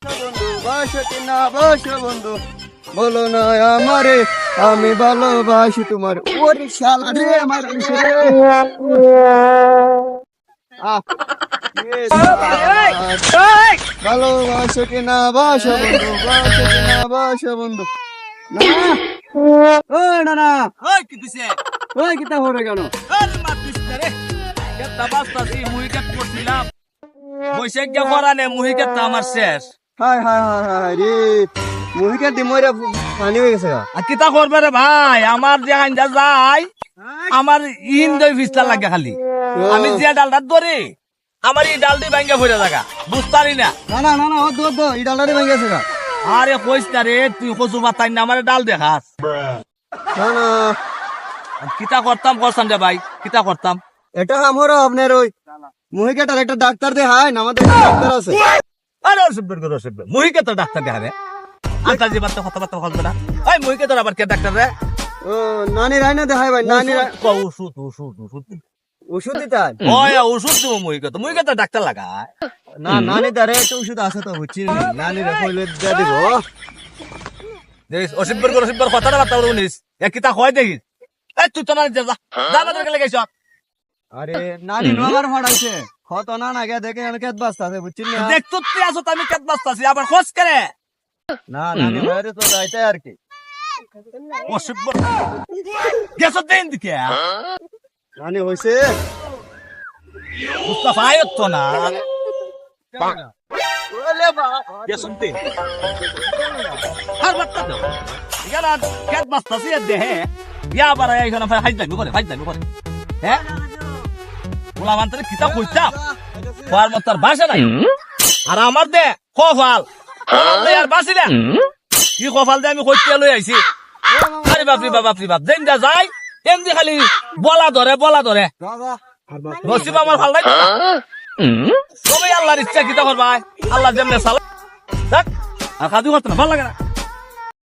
বন্ধু বাসো কি না বাসো বন্ধু বলো না আমারে আমি ভালোবাসি তোমার ওরে শালা রে আমার রে ভালোবাসো কি না বাসো বন্ধু বাসো কি না বাসো বন্ধু না না ওই কি দিছে ওই কিতা হবে কেন আরে মাতিস না রে কেতা বাস্তাছি মুই কেত করছিলাম বৈশাখ গে করানে মুই কেতা আমার শেষ হায় হায় হায় হায় রে মুহিকে দিমরে পানি হয়ে গেছে আর কিতা করবে রে ভাই আমার যে আঞ্জা যায় আমার ইন দই ফিস্তা লাগে খালি আমি যে ডালটা ধরে আমার এই ডাল দিয়ে ভাঙ্গা পড়ে থাকা বুঝতারি না না না না না ও দো দো এই ডালটারে ভেঙে গেছে গা আরে কইস না রে তুই কচু পাতাই না আমার ডাল দেখাস না না কিতা করতাম করতাম রে ভাই কিতা করতাম এটা আমারও আপনার ওই মুহিকেটার একটা ডাক্তার দে হাই না আমাদের একটা ডাক্তার আছে আরে অসুবিধা মুহিকে তো ডাক্তার দেখাবে আন্তাজি বার্তা কথাবার্তা বলবে না ওই মুহিকে তোর আবার কে ডাক্তার রে ও নানি রাইনা দে হাই ভাই নানি ওষুধ ওষুধ ওষুধ ওষুধ দিতাই ওই ওষুধ দিব মুহিকে তো ডাক্তার লাগায় না নানি দারে একটা ওষুধ আছে তো বুঝছি নানি রে কইলে দে দিব দেখিস অসিব্বর কথাটা বার্তা বলিস এ কিতা হয় দেখিস এই তুই তো না যা যা না দেখে লেগেছ আরে নানি নোয়ার ফাড়াইছে কত না না গে দেখে আমি কেত বাস্তা আছে বুঝছি না দেখতো তুই আসো আমি কেত বাস্তাছি আবার খোঁজ করে না নানি বাইরে তো যাইতে আর কি অসিব্বর গেছ দেন দিকে নানি হইছে মুস্তাফা আয়ত তো না ওলে বাবা গেছ দেন আর বার্তা দাও এখানে কেত বাস্তাছি দেহে ইয়া আবার এখানে হাইজামি করে হ্যাঁ ওলা মানতে কিতা কইতাম কোয়ার মত তার বাসা নাই আর আমার দে কফাল আর বাসি না কি কফাল দে আমি কইতে লই আইছি আরে বাপরি বাপ দেন যা যাই এমনি খালি বলা ধরে দাদা নসিব আমার ভাল নাই সবাই আল্লাহর ইচ্ছা কিতা করবা আল্লাহ যেমনে সালা দেখ আর কাজু করতে না ভাল লাগে না